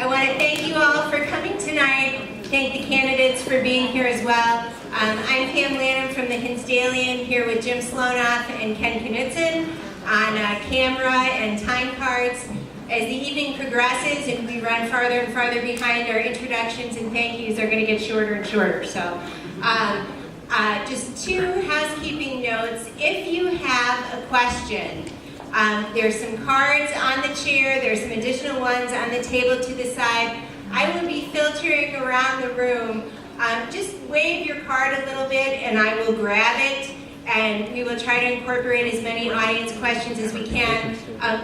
I want to thank you all for coming tonight. Thank the candidates for being here as well. I'm Pam Lanham from the Hinsdalean, here with Jim Slonoff and Ken Knutson on camera and time cards. As the evening progresses and we run farther and farther behind, our introductions and thank yous are going to get shorter and shorter. So, just two housekeeping notes. If you have a question, there's some cards on the chair, there's some additional ones on the table to the side. I will be filtering around the room. Just wave your card a little bit and I will grab it, and we will try to incorporate as many audience questions as we can.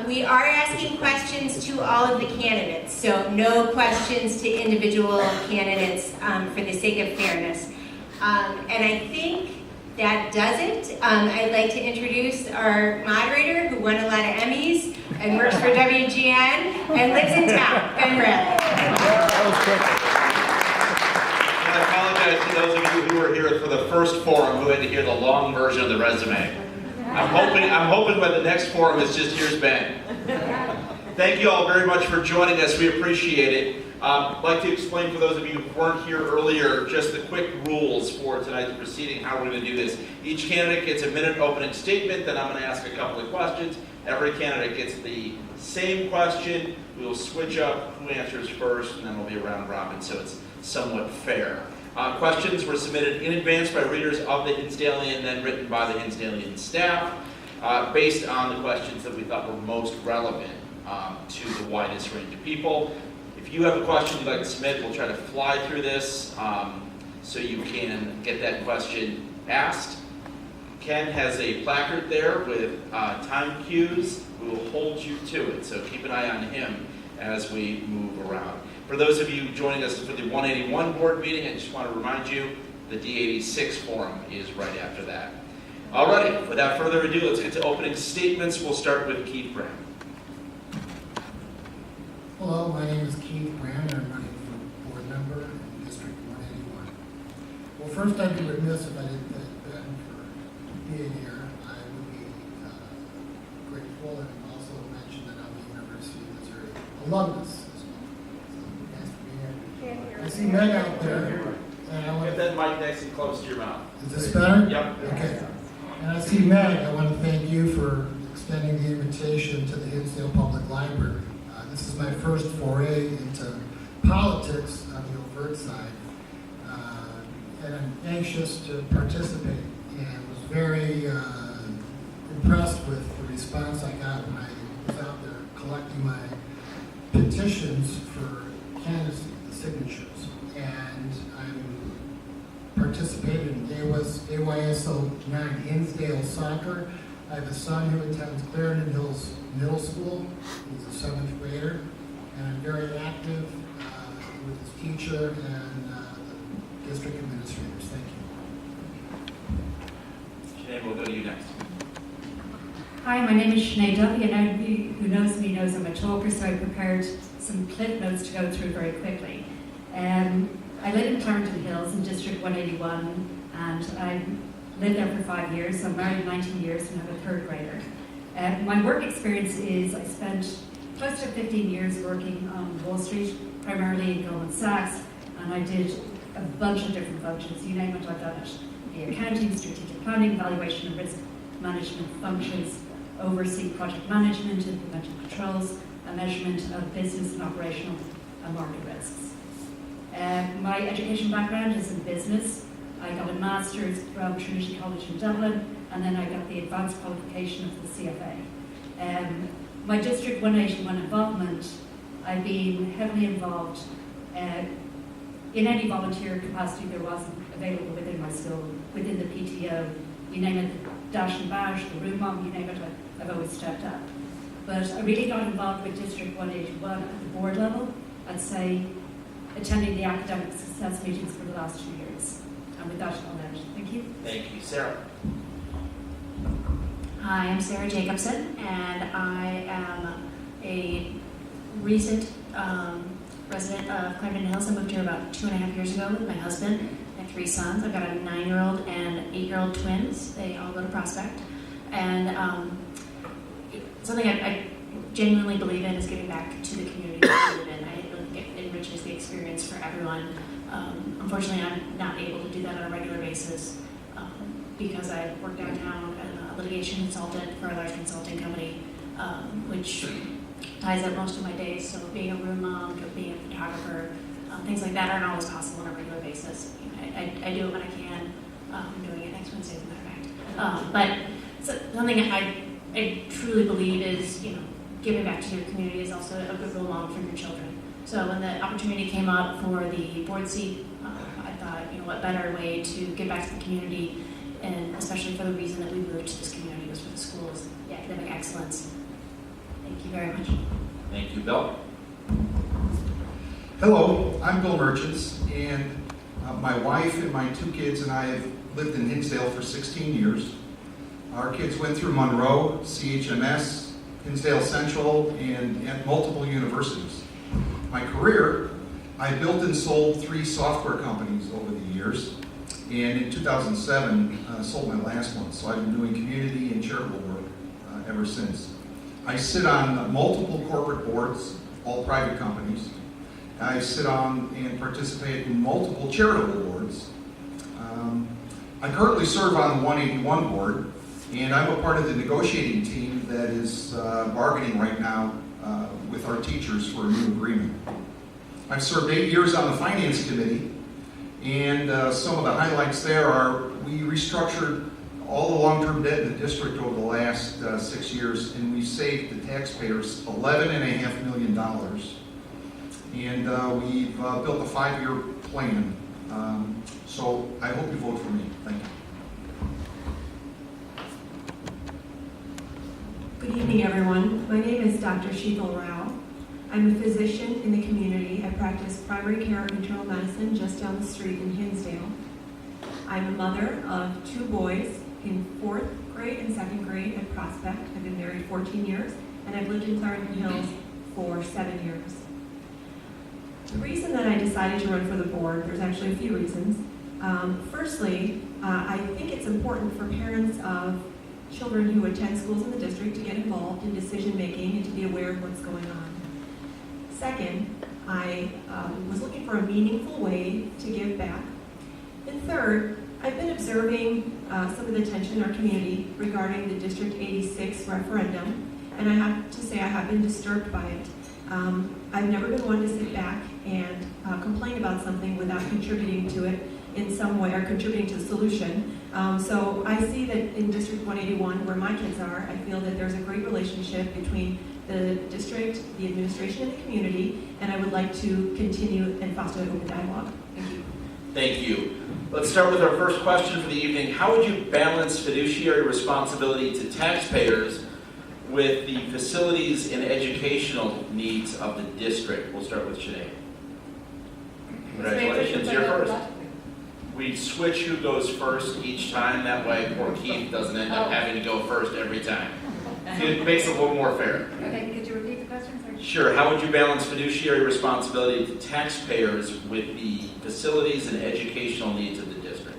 We are asking questions to all of the candidates, so no questions to individual candidates for the sake of fairness. And I think that does it. I'd like to introduce our moderator who won a lot of Emmys and works for WGN and lives in town, Ben Bradley. I apologize to those of you who were here for the first forum who had to hear the long version of the resume. I'm hoping by the next forum it's just here's Ben. Thank you all very much for joining us. We appreciate it. I'd like to explain for those of you who weren't here earlier just the quick rules for tonight's proceeding, how we're going to do this. Each candidate gets a minute opening statement, then I'm going to ask a couple of questions. Every candidate gets the same question. We will switch up who answers first, and then it'll be a round robin, so it's somewhat fair. Questions were submitted in advance by readers of the Hinsdalean, then written by the Hinsdalean staff, based on the questions that we thought were most relevant to the widest range of people. If you have a question you'd like to submit, we'll try to fly through this so you can get that question asked. Ken has a placard there with time cues. We will hold you to it, so keep an eye on him as we move around. For those of you joining us for the 181 board meeting, I just want to remind you the D86 forum is right after that. Alrighty, without further ado, let's get to opening statements. We'll start with Keith Brown. Hello, my name is Keith Brown, and I'm running for board member in District 181. Well, first I'd be remiss if I didn't thank Ben for being here. I would be grateful, and also mention that I'm a University of Missouri alumnus as well. So thanks for being here. I see Meg out there, and I want Get that mic nice and close to your mouth. Is this better? Yep. Okay. And I see Meg. I want to thank you for extending the invitation to the Hinsdale Public Library. This is my first foray into politics on the overt side, and I'm anxious to participate, and was very impressed with the response I got when I was out there collecting my petitions for candidacy, the signatures, and I'm participated in AYSO 9 Hinsdale Soccer. I have a son who attends Clarendon Hills Middle School. He's a 7th grader, and I'm very active with his teacher and the district administrators. Thank you. Sinead, we'll go to you next. Hi, my name is Sinead Duffy, and anybody who knows me knows I'm a talker, so I prepared some clip notes to go through very quickly. I live in Clarendon Hills in District 181, and I lived there for 5 years. So I'm married 19 years and have a 3rd grader. My work experience is I spent close to 15 years working on Wall Street, primarily in Goldman Sachs, and I did a bunch of different functions. You name it, I've done it. The accounting, strategic planning, valuation and risk management functions, oversee project management, implementing controls, and measurement of business and operational and market risks. My education background is in business. I got a master's from Trinity College in Dublin, and then I got the advanced qualification of the CFA. My District 181 involvement, I've been heavily involved in any volunteer capacity there was available within my school, within the PTO. You name it, the dash and bash, the room mom, you name it, I've always stepped up. But I really got involved with District 181 at the board level, I'd say, attending the academic success meetings for the last 2 years. And with that, I'll end. Thank you. Thank you. Sarah. Hi, I'm Sarah Jacobson, and I am a recent resident of Clarendon Hills. I moved here about 2.5 years ago with my husband. I have 3 sons. I've got a 9-year-old and 8-year-old twins. They all go to Prospect. And something I genuinely believe in is giving back to the community that we live in. everyone. Unfortunately, I'm not able to do that on a regular basis because I work downtown as a litigation consultant for a large consulting company, which ties up most of my days. So being a room mom, being a photographer, things like that aren't always possible on a regular basis. I do it when I can. I'm doing it next Wednesday, as a matter of fact. But something I truly believe is, giving back to your community is also a good role model for your children. So when the opportunity came up for the board seat, I thought, what better way to give back to the community, and especially for the reason that we moved to this community was for the schools, the academic excellence. Thank you very much. Thank you, Bill. Hello, I'm Bill Merchants, and my wife and my 2 kids and I have lived in Hinsdale for 16 years. Our kids went through Monroe, CHMS, Hinsdale Central, and at multiple universities. My career, I built and sold 3 software companies over the years, and in 2007, sold my last one. So I've been doing community and charitable work ever since. I sit on multiple corporate boards, all private companies. I sit on and participate in multiple charitable boards. I currently serve on the 181 board, and I'm a part of the negotiating team that is bargaining right now with our teachers for a new agreement. I've served 8 years on the finance committee, and some of the highlights there are we restructured all the long-term debt in the district over the last 6 years, and we saved the taxpayers $11.5 million. And we've built a 5-year plan. So I hope you vote for me. Thank you. Good evening, everyone. My name is Dr. Sheetal Rao. I'm a physician in the community. I practice primary care internal medicine just down the street in Hinsdale. I'm a mother of 2 boys in 4th grade and 2nd grade at Prospect. I've been married 14 years, and I've lived in Clarendon Hills for 7 years. The reason that I decided to run for the board, there's actually a few reasons. Firstly, I think it's important for parents of children who attend schools in the district to get involved in decision making and to be aware of what's going on. Second, I was looking for a meaningful way to give back. And third, I've been observing some of the tension in our community regarding the District 86 referendum, and I have to say I have been disturbed by it. I've never been one to sit back and complain about something without contributing to it in some way, or contributing to the solution. So I see that in District 181, where my kids are, I feel that there's a great relationship between the district, the administration, and the community, and I would like to continue and foster an open dialogue. Thank you. Thank you. Let's start with our first question for the evening. How would you balance fiduciary responsibility to taxpayers with the facilities and educational needs of the district? We'll start with Sinead. Congratulations, you're first. We switch who goes first each time. That way poor Keith doesn't end up having to go first every time. It makes it a little more fair. Okay, could you repeat the question? Sorry. Sure. How would you balance fiduciary responsibility to taxpayers with the facilities and educational needs of the district?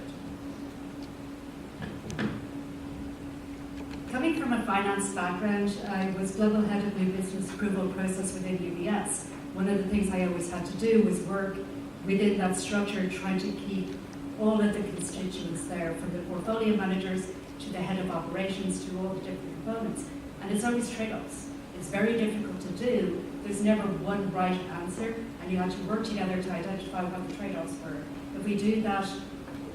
Coming from a finance background, I was global head of new business approval process within UBS. One of the things I always had to do was work within that structure, trying to keep all of the constituents there, from the portfolio managers to the head of operations to all the different components. And it's always trade-offs. It's very difficult to do. There's never one right answer, and you have to work together to identify what the trade-offs were. If we do that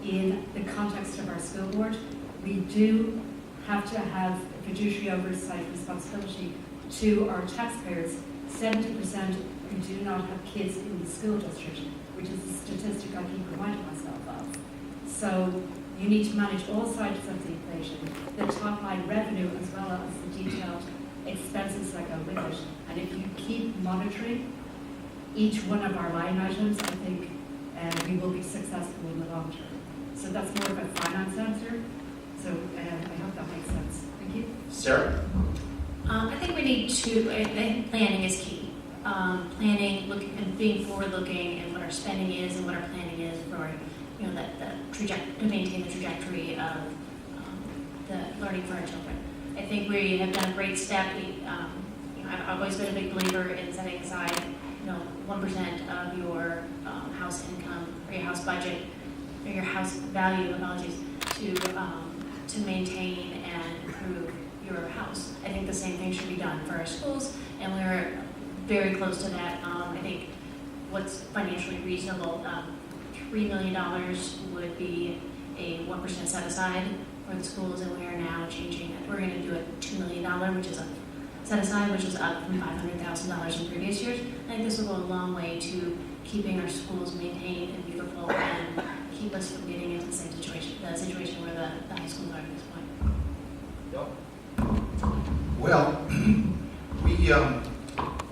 in the context of our school board, we do have to have fiduciary oversight responsibility to our taxpayers. 70% who do not have kids in the school district, which is a statistic I keep reminding myself of. So you need to manage all sides of the equation, the top line revenue as well as the detailed expenses that go with it. And if you keep monitoring each one of our line items, I think we will be successful in the long term. So that's more of a finance answer. So I hope that makes sense. Thank you. Sarah? I think we need to, I think planning is key. Planning, looking, and being forward-looking, and what our spending is and what our planning is for, to maintain the trajectory of the learning for our children. I think we have done a great step. I've always been a big believer in setting aside 1% of your house income or your house budget or your house value, apologies, to maintain and improve your house. I think the same thing should be done for our schools, and we're very close to that. I think what's financially reasonable, $3 million would be a 1% set aside for the schools, and we are now changing it. We're going to do a $2 million, which is a set aside, which is up from $500,000 in previous years. I think this will go a long way to keeping our schools maintained and beautiful and keep us from getting into the same situation, the situation where the high schools are at this point. Well,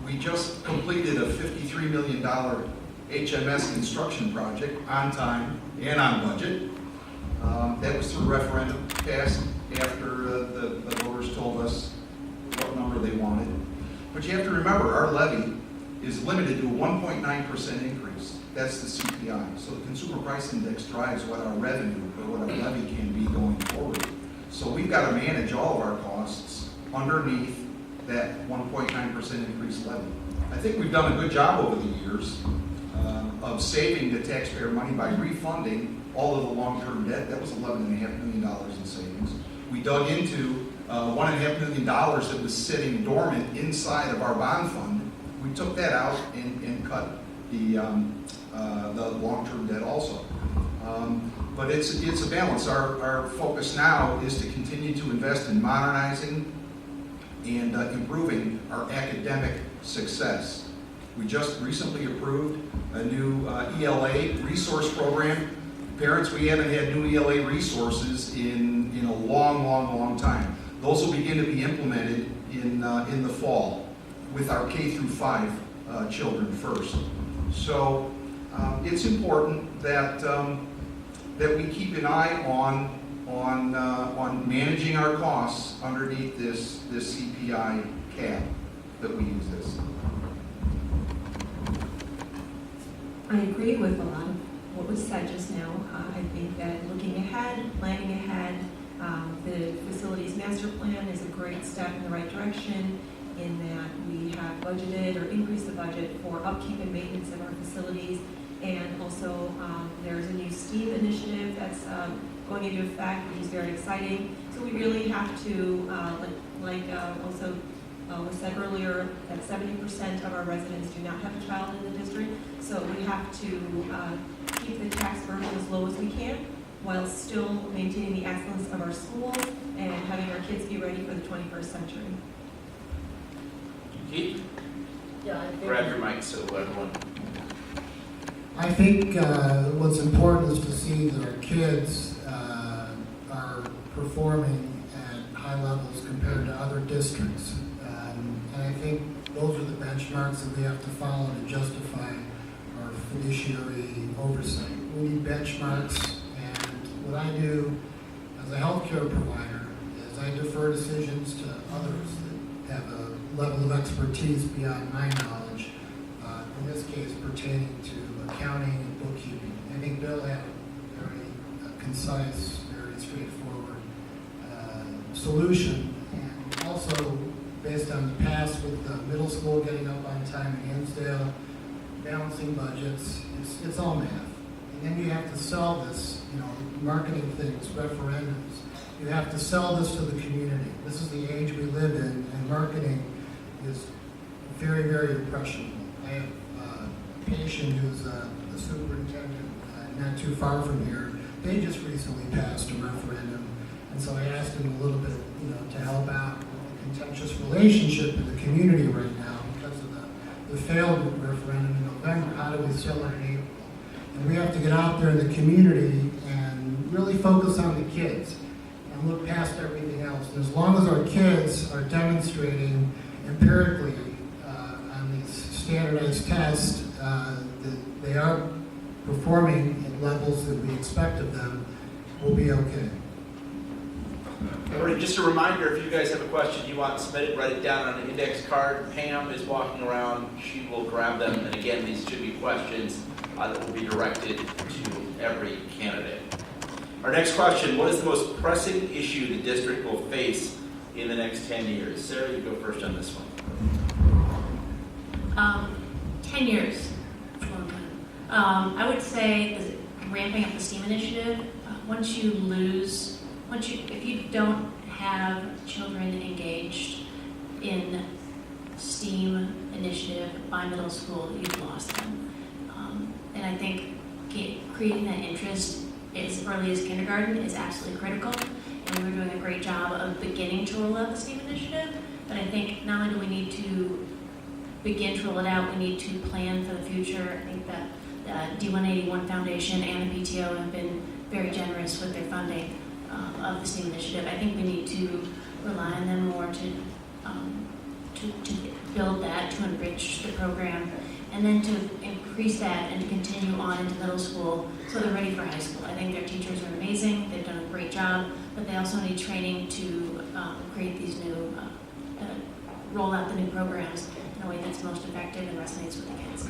we just completed a $53 million HMS construction project on time and on budget. That was through referendum, passed after the voters told us what number they wanted. But you have to remember, our levy is limited to a 1.9% increase. That's the CPI. So the Consumer Price Index drives what our revenue or what our levy can be going forward. So we've got to manage all of our costs underneath that 1.9% increase levy. I think we've done a good job over the years of saving the taxpayer money by refunding all of the long-term debt. That was $11.5 million in savings. We dug into $1.5 million that was sitting dormant inside of our bond fund. We took that out and cut the long-term debt also. But it's a balance. Our focus now is to continue to invest in modernizing and improving our academic success. We just recently approved a new ELA resource program. Parents, we haven't had new ELA resources in a long time. Those will begin to be implemented in the fall with our K through 5 children first. So it's important that that we keep an eye on managing our costs underneath this CPI cap that we exist. I agree with a lot of what was said just now. I think that looking ahead, planning ahead, the facilities master plan is a great step in the right direction in that we have budgeted or increased the budget for upkeep and maintenance of our facilities. And also there's a new STEAM initiative that's going into effect, which is very exciting. So we really have to, also was said earlier, that 70% of our residents do not have a child in the district. So we have to keep the tax burden as low as we can while still maintaining the excellence of our schools and having our kids be ready for the 21st century. Keith? Yeah, I think Grab your mic so everyone. I think what's important is to see that our kids are performing at high levels compared to other districts. And I think those are the benchmarks that we have to follow to justify our fiduciary oversight. We need benchmarks, and what I do as a healthcare provider is I defer decisions to others that have a level of expertise beyond my knowledge, in this case pertaining to accounting and bookkeeping. I think Bill had a very concise, very straightforward solution, and also based on the past with the middle school getting up on time in Hinsdale, balancing budgets, it's all math. And then you have to sell this, marketing things, referendums. You have to sell this to the community. This is the age we live in, and marketing is very, very impressionable. I have a patient who's the superintendent not too far from here. They just recently passed a referendum, and so I asked him a little bit, to help out with the contentious relationship in the community right now because of the failed referendum in November. How do we sell it in April? And we have to get out there in the community and really focus on the kids and look past everything else. And as long as our kids are demonstrating empirically on these standardized tests that they are performing at levels that we expect of them, we'll be okay. All right, just a reminder, if you guys have a question you want submitted, write it down on an index card. Pam is walking around. She will grab them. And again, these should be questions that will be directed to every candidate. Our next question, what is the most pressing issue the district will face in the next 10 years? Sarah, you go first on this one. 10 years. That's a long time. I would say ramping up the STEAM initiative. If you don't have children engaged in STEAM initiative by middle school, you've lost them. And I think creating that interest as early as kindergarten is absolutely critical. And we're doing a great job of beginning to roll out the STEAM initiative. But I think not only do we need to begin to roll it out, we need to plan for the future. I think that the D181 Foundation and the PTO have been very generous with their funding of the STEAM initiative. I think we need to rely on them more to build that, to enrich the program, and then to increase that and to continue on into middle school so they're ready for high school. I think their teachers are amazing. They've done a great job, but they also need training to create these new, roll out the new programs in a way that's most effective and resonates with the kids.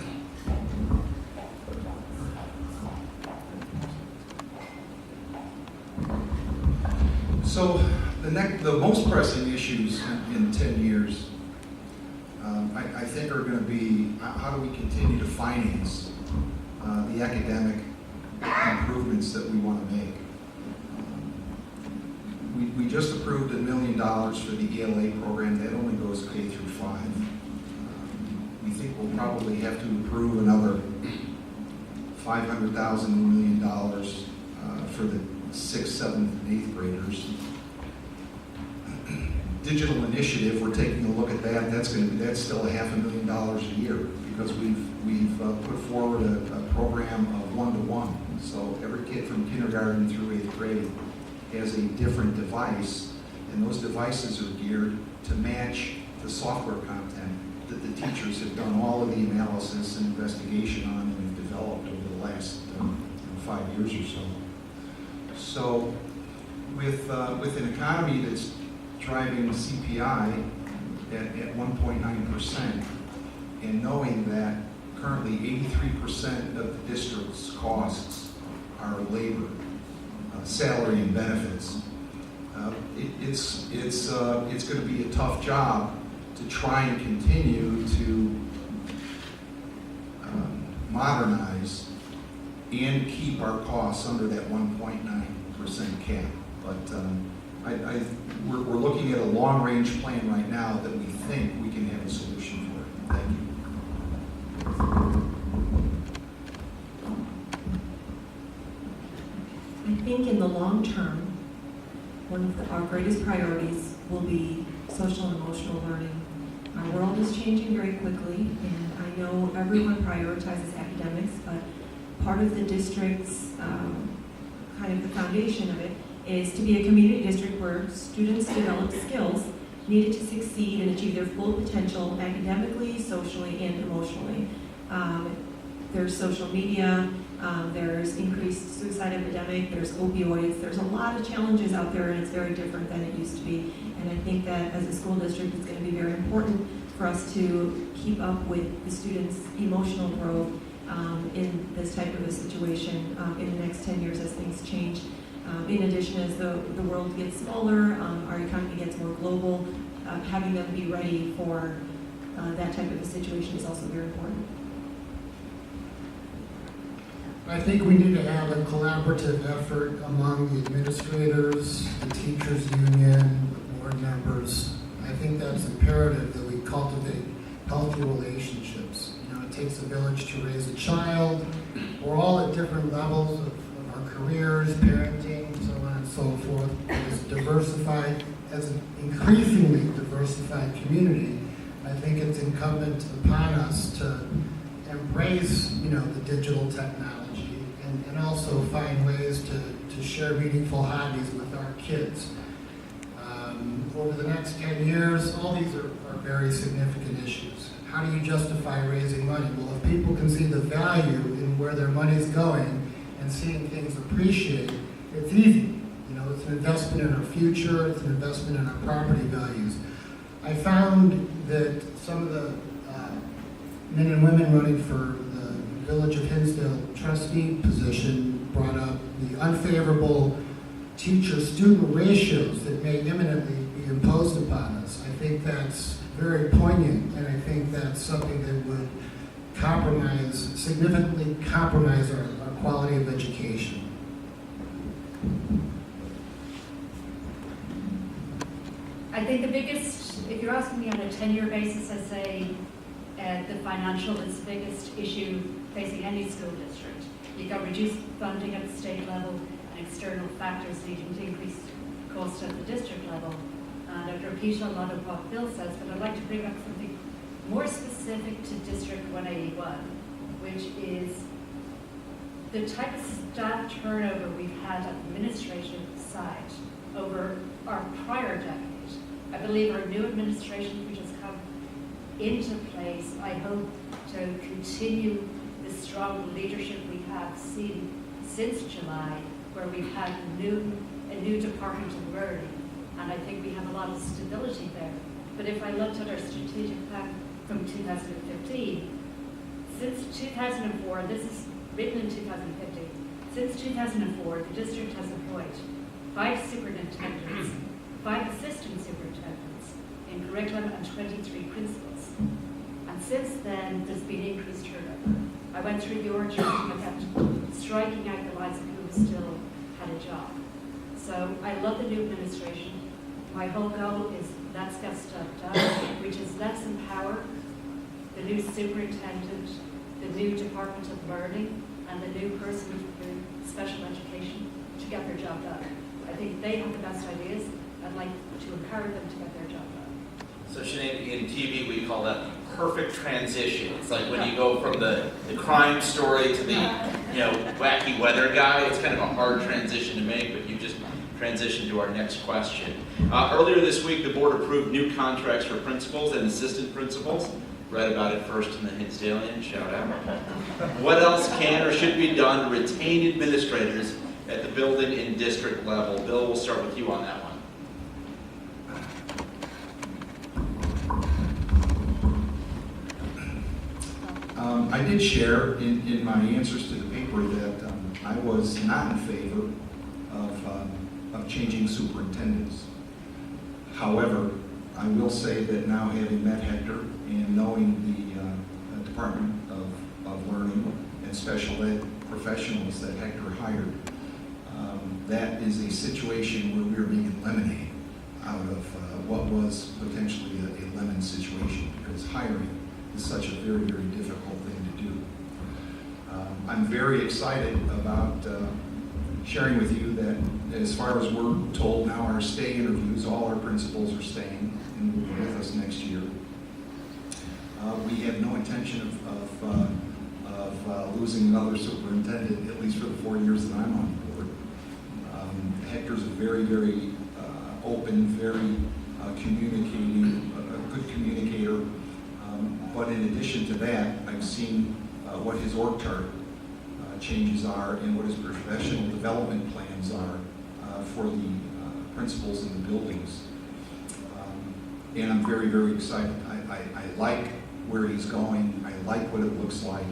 So the most pressing issues in 10 years, I think are going to be how do we continue to finance the academic improvements that we want to make. We just approved $1 million for the ELA program. That only goes K through 5. We think we'll probably have to approve another $500,000, $1 million for the 6th, 7th, and 8th graders. Digital initiative, we're taking a look at that. That's still $500,000 a year because we've put forward a program of 1-to-1. So every kid from kindergarten through 8th grade has a different device, and those devices are geared to match the software content that the teachers have done all of the analysis and investigation on and have developed over the last 5 years or so. So with an economy that's driving CPI at 1.9%, and knowing that currently 83% of the district's costs are labor, salary and benefits, it's going to be a tough job to try and continue to modernize and keep our costs under that 1.9% cap. But we're looking at a long-range plan right now that we think we can have a solution for. Thank you. I think in the long term, one of our greatest priorities will be social and emotional learning. Our world is changing very quickly, and I know everyone prioritizes academics, but part of the district's kind of the foundation of it is to be a community district where students develop skills needed to succeed and achieve their full potential academically, socially, and emotionally. There's social media, there's increased suicide epidemic, there's opioids, there's a lot of challenges out there, and it's very different than it used to be. And I think that as a school district, it's going to be very important for us to keep up with the students' emotional growth in this type of a situation in the next 10 years as things change. In addition, as the world gets smaller, our economy gets more global, having them be ready for that type of a situation is also very important. I think we need to have a collaborative effort among the administrators, the teachers union, the board members. I think that's imperative that we cultivate healthy relationships. You know, it takes a village to raise a child. We're all at different levels of our careers, parenting, so on and so forth. As an increasingly diversified community, I think it's incumbent upon us to embrace, the digital technology and also find ways to share meaningful hobbies with our kids. Over the next 10 years, all these are very significant issues. How do you justify raising money? Well, if people can see the value in where their money's going and seeing things appreciated, it's easy. It's an investment in our future, it's an investment in our property values. I found that some of the men and women running for the Village of Hinsdale trustee position brought up the unfavorable teacher-student ratios that may imminently be imposed upon us. I think that's very poignant, and I think that's something that would significantly compromise our quality of education. I think the biggest, if you're asking me on a 10-year basis, I'd say the financial is the biggest issue facing any school district. You've got reduced funding at the state level and external factors leading to increased costs at the district level. And I'd repeat a lot of what Bill says, but I'd like to bring up something more specific to District 181, which is the type of staff turnover we've had at the administrative side over our prior decade. I believe our new administration, which has come into place, I hope to continue the strong leadership we have seen since July, where we've had a new Department of Learning, and I think we have a lot of stability there. But if I looked at our strategic plan from 2015, since 2004, this is written in 2015, since 2004, the district has employed 5 superintendents, 5 assistant superintendents in curriculum, and 23 principals. And since then, there's been increased turnover. I went through the org chart and I kept striking out the lines of who still had a job. So I love the new administration. My whole goal is let's get stuff done, which is let's empower the new superintendent, the new Department of Learning, and the new person for special education to get their job done. I think they have the best ideas. I'd like to encourage them to get their job done. So Sinead, in TV we call that the perfect transition. It's like when you go from the crime story to the wacky weather guy. It's kind of a hard transition to make, but you just transitioned to our next question. Earlier this week, the board approved new contracts for principals and assistant principals. Read about it first in the Hinsdalean, shout out. What else can or should be done to retain administrators at the building and district level? Bill, we'll start with you on that one. I did share in my answers to the paper that I was not in favor of changing superintendents. However, I will say that now, having met Hector and knowing the Department of Learning and Special Ed professionals that Hector hired, that is a situation where we are being eliminated out of what was potentially a lemon situation, because hiring is such a very, very difficult thing to do. I'm very excited about sharing with you that as far as we're told now, our stay interviews, all our principals are staying and will be with us next year. We have no intention of losing another superintendent, at least for the 4 years that I'm on board. Hector's a very, very open, very communicating, a good communicator. But in addition to that, I've seen what his org chart changes are and what his professional development plans are for the principals in the buildings. And I'm very, very excited. I like where he's going. I like what it looks like.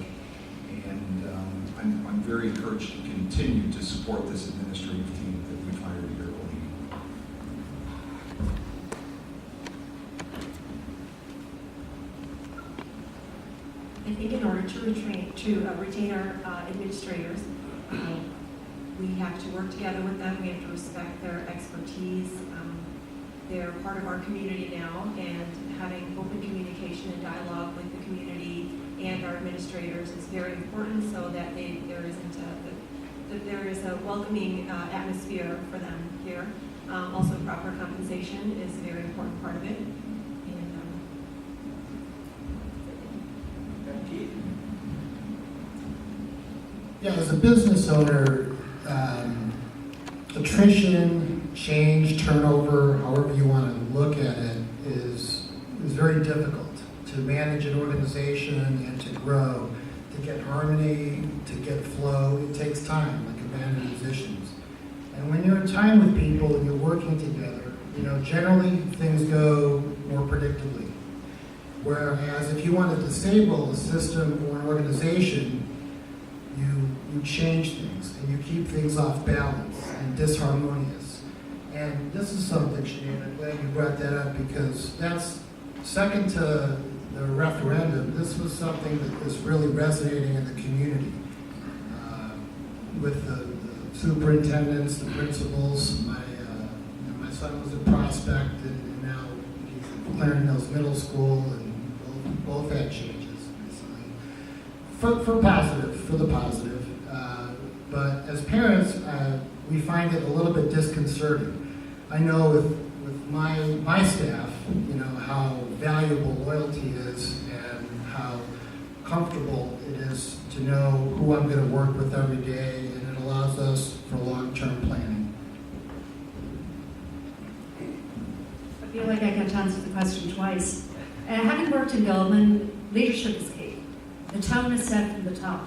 And I'm very encouraged to continue to support this administrative team that we've hired here at ODU. I think in order to retain our administrators, we have to work together with them. We have to respect their expertise. They're part of our community now, and having open communication and dialogue with the community and our administrators is very important, so that there is a welcoming atmosphere for them here. Also, proper compensation is a very important part of it. Yeah, as a business owner, attrition, change, turnover, however you want to look at it, is very difficult to manage an organization and to grow, to get harmony, to get flow. It takes time, like abandoned musicians. And when you're in time with people and you're working together, generally things go more predictably. Whereas if you want to disable a system or an organization, you change things and you keep things off balance and disharmonious. And this is something, Sinead, I'm glad you brought that up, because that's second to the referendum, this was something that is really resonating in the community. With the superintendents, the principals, my son was at Prospect and now he's at Clarendon Hills Middle School, and both had changes recently. For the positive. But as parents, we find it a little bit disconcerting. I know with my staff, how valuable loyalty is and how comfortable it is to know who I'm going to work with every day, and it allows us for long-term planning. I feel like I got to answer the question twice. Having worked in government, leadership is key. The tone is set from the top.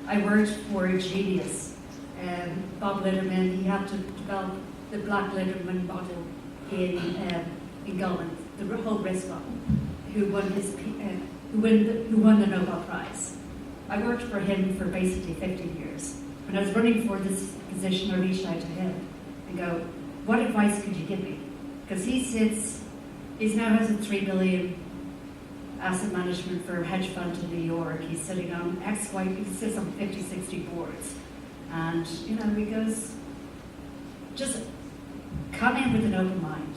I worked for a genius, Bob Litterman. He had to develop the Black Litterman model in government, the whole risk model, who won the Nobel Prize. I worked for him for basically 15 years. When I was running for this position, I reached out to him and go, what advice could you give me? Because he now has a $3 billion asset management for a hedge fund in New York. He's sitting on he sits on 50, 60 boards. And, he goes, just come in with an open mind.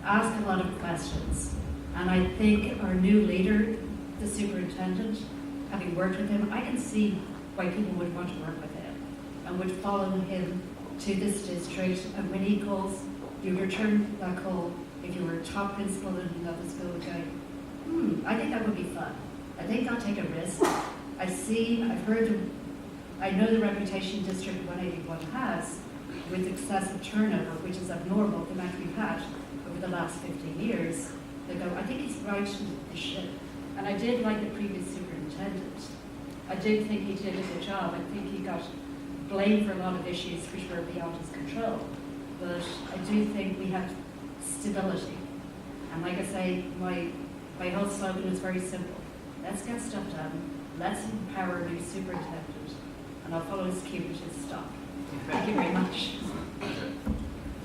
Ask a lot of questions. And I think our new leader, the superintendent, having worked with him, I can see why people would want to work with him and would follow him to this district. And when he calls, you return that call. If you were a top principal in another school, would go, I think that would be fun. I think I'll take a risk. I know the reputation District 181 has with excessive turnover, which is abnormal, the amount we've had over the last 15 years. They go, I think he's right the ship. And I did like the previous superintendent. I did think he did a good job. I think he got blamed for a lot of issues which were beyond his control. But I do think we have stability. And like I say, my whole slogan is very simple. Let's get stuff done. Let's empower a new superintendent. And I'll follow his cue, which is stop. Thank you very much.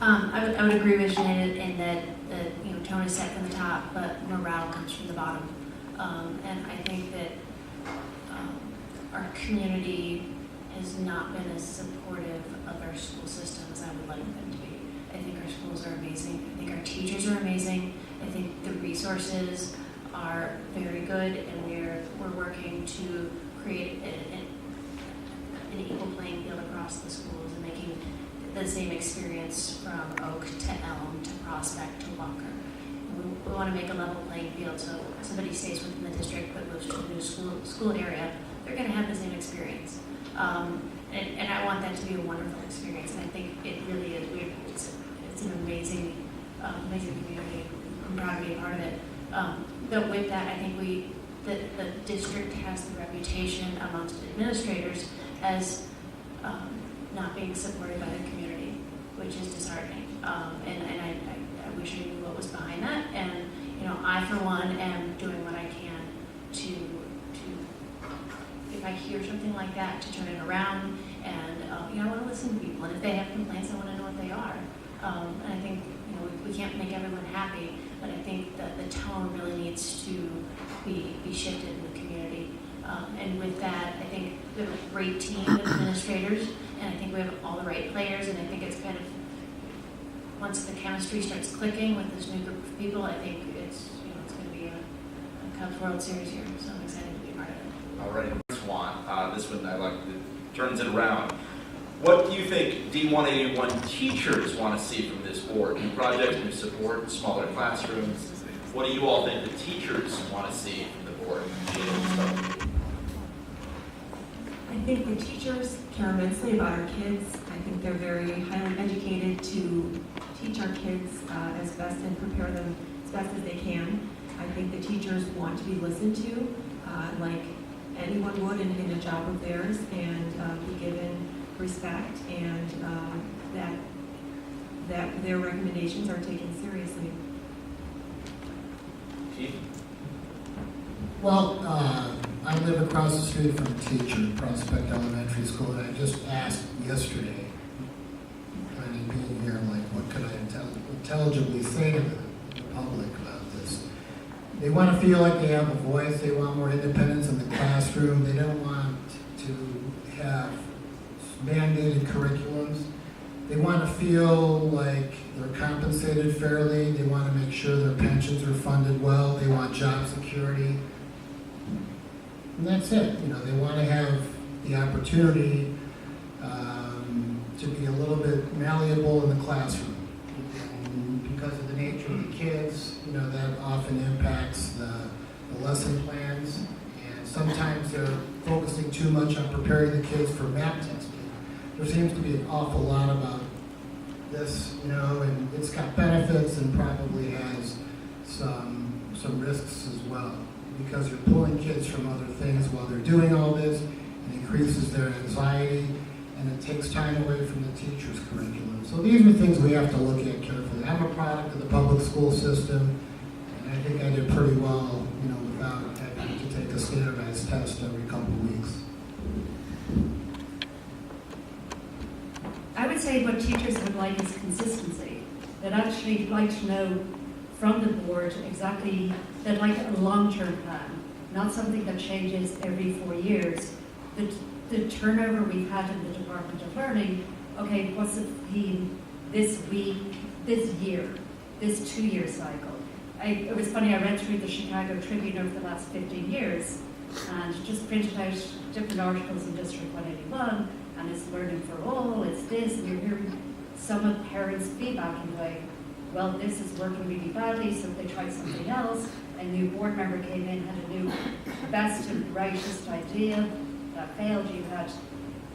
I would agree with Sinead in that tone is set from the top, but morale comes from the bottom. And I think that our community has not been as supportive of our school system as I would like them to be. I think our schools are amazing. I think our teachers are amazing. I think the resources are very good, and we're working to create an equal playing field across the schools and making the same experience from Oak to Elm to Prospect to Walker. We want to make a level playing field, so if somebody stays within the district but moves to a new school area, they're going to have the same experience. And I want that to be a wonderful experience, and I think it really is. It's an amazing community. I'm proud to be a part of it. But with that, I think the district has the reputation amongst administrators as not being supported by the community, which is disheartening. And I wish I knew what was behind that. And I for one am doing what I can to if I hear something like that, to turn it around. And I want to listen to people. And if they have complaints, I want to know what they are. And I think we can't make everyone happy, but I think that the tone really needs to be shifted in the community. And with that, I think we have a great team of administrators, and I think we have all the right players, and I think it's kind of, once the chemistry starts clicking with this new group of people, I think it's going to be a Cubs World Series here, so I'm excited to be a part of it. All right, Swan, this one I like, it turns it around. What do you think D181 teachers want to see from this board? New projects, new support, smaller classrooms? What do you all think the teachers want to see from the board? I think the teachers care immensely about our kids. I think they're very highly educated to teach our kids as best and prepare them as best as they can. I think the teachers want to be listened to like anyone would in a job of theirs, and be given respect, and that their recommendations are taken seriously. Keith? Well, I live across the street from a teacher at Prospect Elementary School, and I just asked yesterday, planning being here, like, what could I intelligibly say to the public about this? They want to feel like they have a voice. They want more independence in the classroom. They don't want to have mandated curriculums. They want to feel like they're compensated fairly. They want to make sure their pensions are funded well. They want job security. And that's it. You know, they want to have the opportunity to be a little bit malleable in the classroom. And because of the nature of the kids, you know, that often impacts the lesson plans. And sometimes they're focusing too much on preparing the kids for math testing. There seems to be an awful lot about this, you know, and it's got benefits and probably has some risks as well, because you're pulling kids from other things while they're doing all this. It increases their anxiety, and it takes time away from the teacher's curriculum. So these are things we have to look at carefully. I'm a product of the public school system, and I think I did pretty well, you know, without having to take a standardized test every couple of weeks. I would say what teachers would like is consistency. They'd actually like to know from the board exactly, they'd like a long-term plan, not something that changes every 4 years. The turnover we've had in the Department of Learning, okay, what's the theme this week, this year, this 2-year cycle? It was funny, I read through the Chicago Tribune over the last 15 years and just printed out different articles in District 181, and it's learning for all, it's this, and you're hearing some of parents' feedback and going, well, this is working really badly, so they tried something else. A new board member came in, had a new best and brightest idea that failed. You had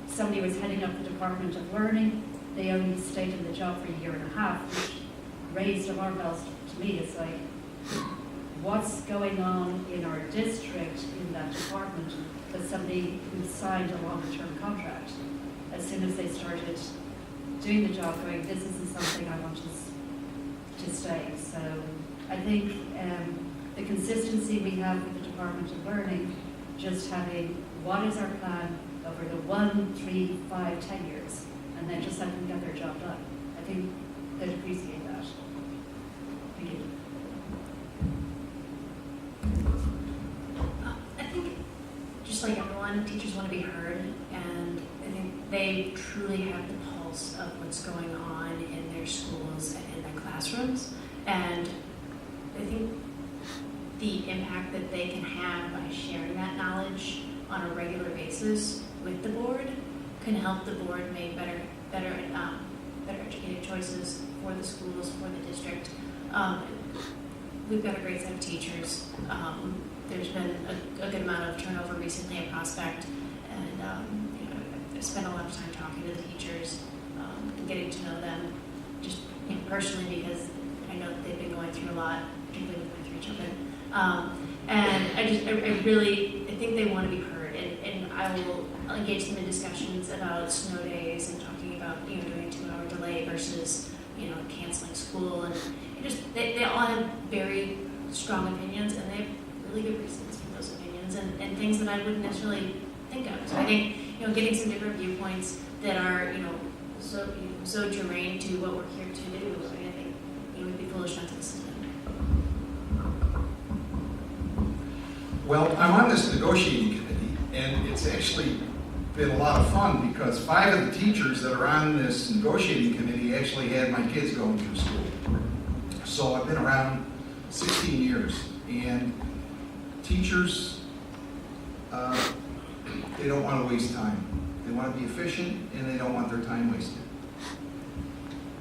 somebody was heading up the Department of Learning. They only stayed in the job for a year and a half, which raised alarm bells to me. It's like, what's going on in our district in that department with somebody who signed a longer-term contract? As soon as they started doing the job, going, this isn't something I want to stay. So I think the consistency we have with the Department of Learning, just having what is our plan over the 1, 3, 5, 10 years, and then just let them get their job done. I think they'd appreciate that. Thank you. I think, just like everyone, teachers want to be heard, and I think they truly have the pulse of what's going on in their schools and in their classrooms. And I think the impact that they can have by sharing that knowledge on a regular basis with the board can help the board make better educated choices for the schools, for the district. We've got a great set of teachers. There's been a good amount of turnover recently at Prospect, and I've spent a lot of time talking to the teachers, and getting to know them, just personally, because I know that they've been going through a lot, particularly with my 3 children. And I think they want to be heard, and I'll engage them in discussions about snow days and talking about doing a 2-hour delay versus canceling school, and they all have very strong opinions, and they have really good reasons for those opinions, and things that I wouldn't necessarily think of. So I think getting some different viewpoints that are so germane to what we're here to do. I think we'd be foolish not to listen to them. Well, I'm on this negotiating committee, and it's actually been a lot of fun because 5 of the teachers that are on this negotiating committee actually had my kids going through school. So I've been around 16 years, and teachers, they don't want to waste time. They want to be efficient, and they don't want their time wasted.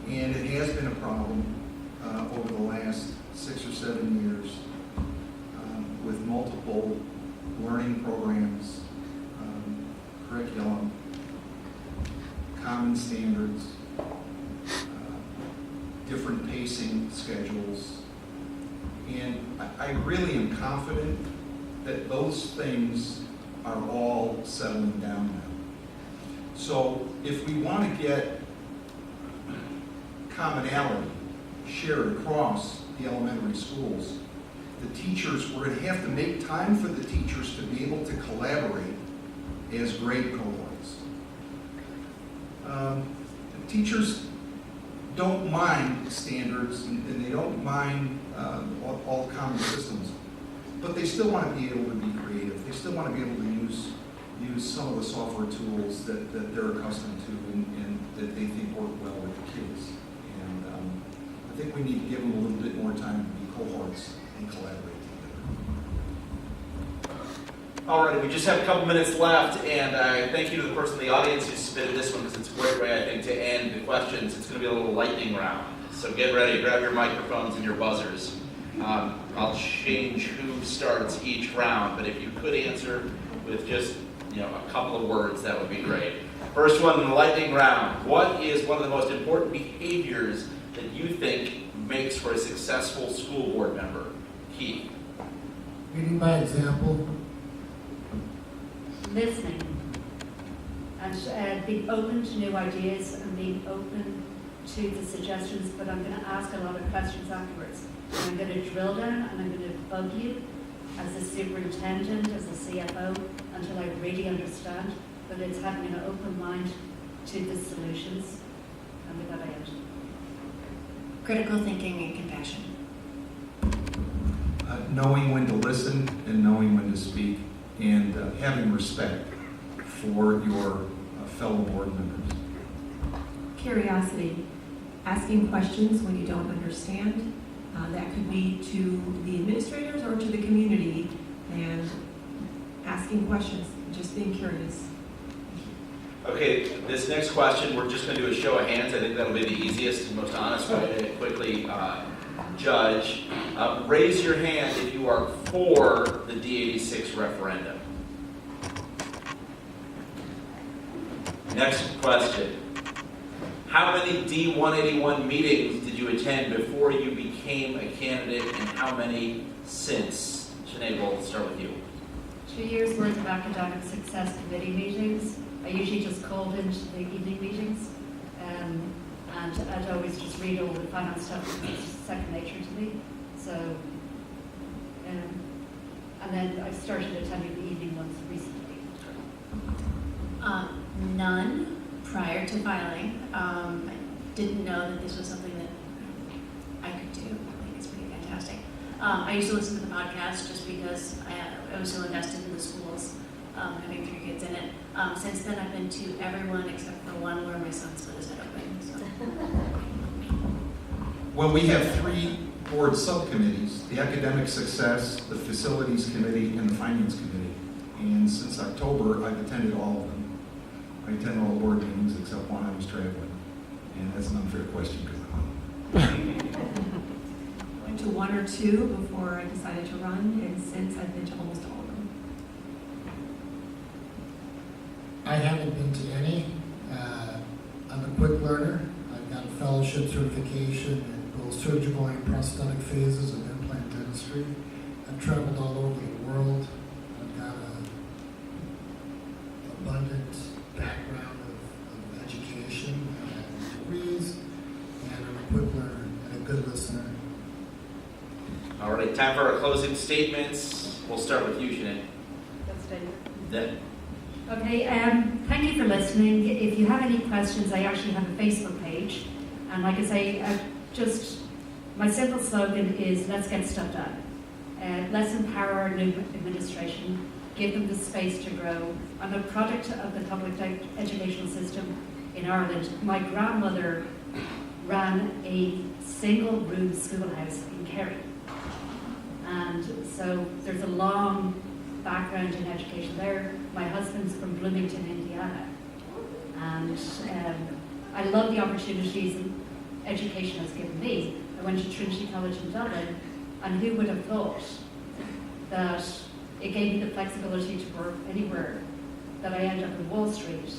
And it has been a problem over the last 6 or 7 years with multiple learning programs, curriculum, common standards, different pacing schedules. And I really am confident that those things are all settling down now. So if we want to get commonality shared across the elementary schools, the teachers, we're going to have to make time for the teachers to be able to collaborate as grade cohorts. The teachers don't mind standards, and they don't mind all common systems, but they still want to be able to be creative. They still want to be able to use some of the software tools that they're accustomed to and that they think work well with the kids. And I think we need to give them a little bit more time to be cohorts and collaborate together. All right, we just have a couple minutes left, and I thank you to the person in the audience who submitted this one, because it's a great way, I think, to end the questions. It's going to be a little lightning round, so get ready, grab your microphones and your buzzers. I'll change who starts each round, but if you could answer with just a couple of words, that would be great. First one in the lightning round. What is one of the most important behaviors that you think makes for a successful school board member? Keith. Leading by example. Listening and being open to new ideas and being open to the suggestions, but I'm going to ask a lot of questions afterwards. And I'm going to drill down and I'm going to bug you as a superintendent, as a CFO, until I really understand. But it's having an open mind to the solutions, and with that I end. Critical thinking and compassion. Knowing when to listen and knowing when to speak, and having respect for your fellow board members. Curiosity, asking questions when you don't understand. That could be to the administrators or to the community, and asking questions, just being curious. Okay, this next question, we're just going to do a show of hands. I think that'll be the easiest and most honest way to quickly judge. Raise your hand if you are for the D86 referendum. Next question. How many D181 meetings did you attend before you became a candidate, and how many since? Sinead, we'll start with you. 2 years worth of academic success committee meetings. I usually just called into the evening meetings, and I'd always just read all the finance stuff, because it's second nature to me. So, and then I started attending the evening ones recently. None prior to filing. I didn't know that this was something that I could do. I think it's pretty fantastic. I used to listen to the podcast just because I was so invested in the schools, having 3 kids in it. Since then, I've been to everyone except for one where my son split his head open. So. Well, we have 3 board subcommittees, the academic success, the facilities committee, and the finance committee. And since October, I've attended all of them. I attend all the board meetings except one I was traveling. And that's an unfair question because I'm I went to 1 or 2 before I decided to run, and since I've been to almost all of them. I haven't been to any. I'm a quick learner. I've got a fellowship certification in both surgical and prosthetic phases of implant dentistry. I've traveled all over the world. I've got an abundant background of education and degrees, and I'm a quick learner and a good listener. All right, time for our closing statements. We'll start with you, Sinead. That's David. Then. Okay, thank you for listening. If you have any questions, I actually have a Facebook page. And like I say, my simple slogan is, let's get stuff done. Let's empower our new administration, give them the space to grow. I'm a product of the public educational system in Ireland. My grandmother ran a single-room schoolhouse in Kerry. And so there's a long background in education there. My husband's from Bloomington, Indiana. And I love the opportunities education has given me. I went to Trinity College in Dublin, and who would have thought that it gave me the flexibility to work anywhere, that I end up in Wall Street.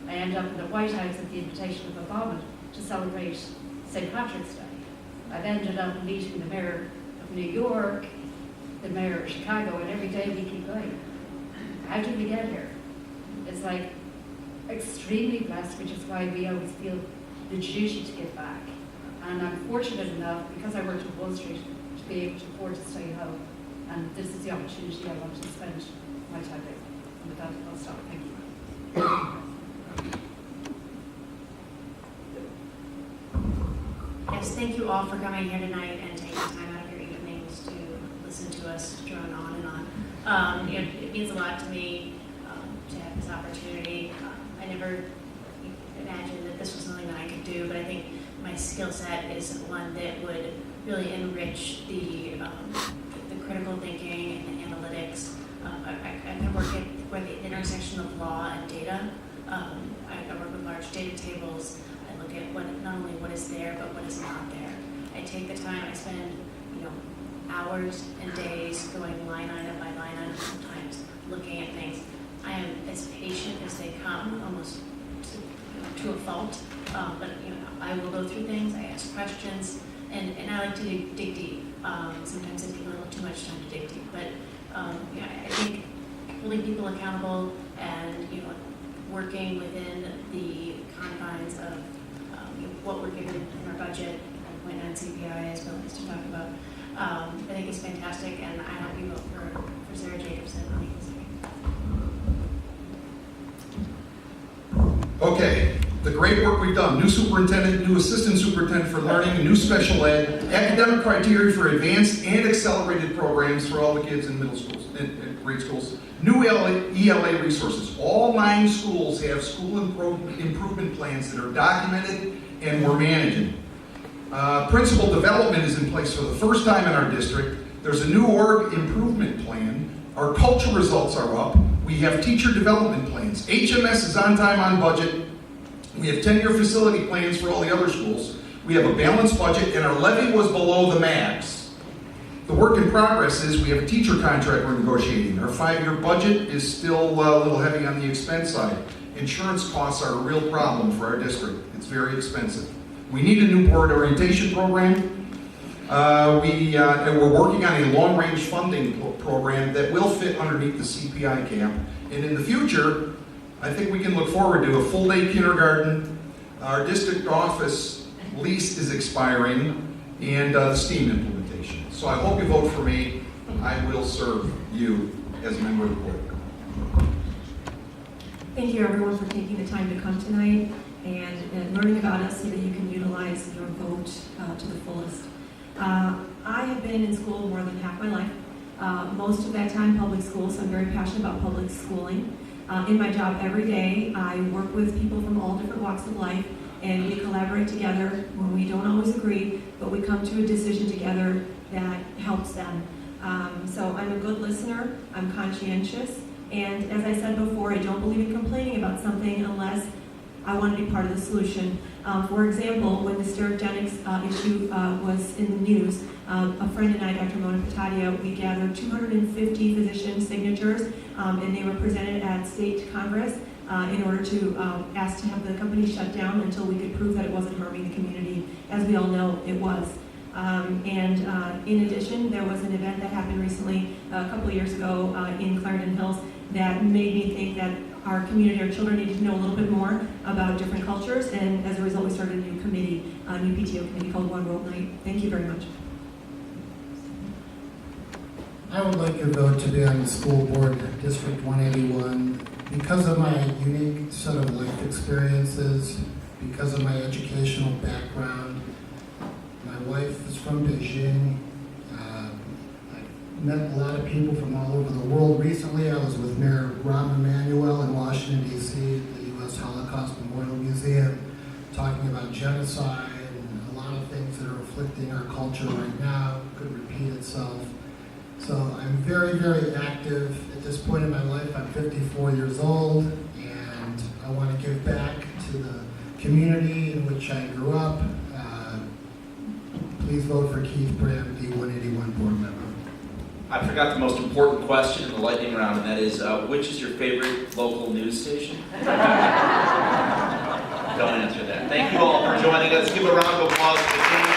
I end up in the White House at the invitation of Obama to celebrate St. Patrick's Day. I've ended up meeting the mayor of New York, the mayor of Chicago, and every day we keep going. How did we get here? It's like extremely blessed, which is why we always feel the duty to give back. And I'm fortunate enough, because I worked at Wall Street, to be able to afford to stay home. And this is the opportunity I want to spend my time with. And with that, I'll stop. Thank you. Yes, thank you all for coming here tonight and taking time out of your evenings to listen to us drone on It means a lot to me to have this opportunity. I never imagined that this was something that I could do, but I think my skill set is one that would really enrich the critical thinking and the analytics. I can work at the intersection of law and data. I work with large data tables. I look at not only what is there, but what is not there. I take the time. I spend, hours and days going line item by line item, sometimes looking at things. I am as patient as they come, almost to a fault. But I will go through things. I ask questions, and I like to dig deep. Sometimes I take a little too much time to dig deep, but I think holding people accountable and working within the confines of what we're given in our budget, 1.9 CPI, as Bill used to talk about, I think is fantastic, and I hope you vote for Sarah Jacobson on the Okay, the great work we've done. New superintendent, new assistant superintendent for learning, new special ed, academic criteria for advanced and accelerated programs for all the kids in middle schools and grade schools, new ELA resources. All 9 schools have school improvement plans that are documented and we're managing. Principal development is in place for the first time in our district. There's a new org improvement plan. Our culture results are up. We have teacher development plans. HMS is on time, on budget. We have 10-year facility plans for all the other schools. We have a balanced budget, and our levy was below the max. The work in progress is we have a teacher contract we're negotiating. Our 5-year budget is still a little heavy on the expense side. Insurance costs are a real problem for our district. It's very expensive. We need a new board orientation program. We're working on a long-range funding program that will fit underneath the CPI cap. And in the future, I think we can look forward to a full-day kindergarten. Our district office lease is expiring, and the STEAM implementation. So I hope you vote for me. I will serve you as a member of the board. Thank you, everyone, for taking the time to come tonight and learning about us so that you can utilize your vote to the fullest. I have been in school more than half my life. Most of that time public school, so I'm very passionate about public schooling. In my job every day, I work with people from all different walks of life, and we collaborate together when we don't always agree, but we come to a decision together that helps them. So I'm a good listener, I'm conscientious, and as I said before, I don't believe in complaining about something unless I want to be part of the solution. For example, when the Sterigenics issue was in the news, a friend and I, Dr. Mona Patadio, we gathered 250 physician signatures, and they were presented at state Congress in order to ask to have the company shut down until we could prove that it wasn't harming the community. As we all know, it was. In addition, there was an event that happened recently, a couple of years ago in Clarendon Hills, that made me think that our community, our children needed to know a little bit more about different cultures, and as a result, we started a new committee, a new PTO committee called One World Night. Thank you very much. I would like your vote to be on the school board, District 181, because of my unique set of life experiences, because of my educational background. My wife is from Beijing. I met a lot of people from all over the world. Recently, I was with Mayor Rahm Emanuel in Washington, D.C., at the U.S. Holocaust Memorial Museum, talking about genocide and a lot of things that are afflicting our culture right now, could repeat itself. So I'm very, very active at this point in my life. I'm 54 years old, and I want to give back to the community in which I grew up. Please vote for Keith Bram, D181 board member. I forgot the most important question in the lightning round, and that is, which is your favorite local news station? Don't answer that. Thank you all for joining us. Give a round of applause for the team.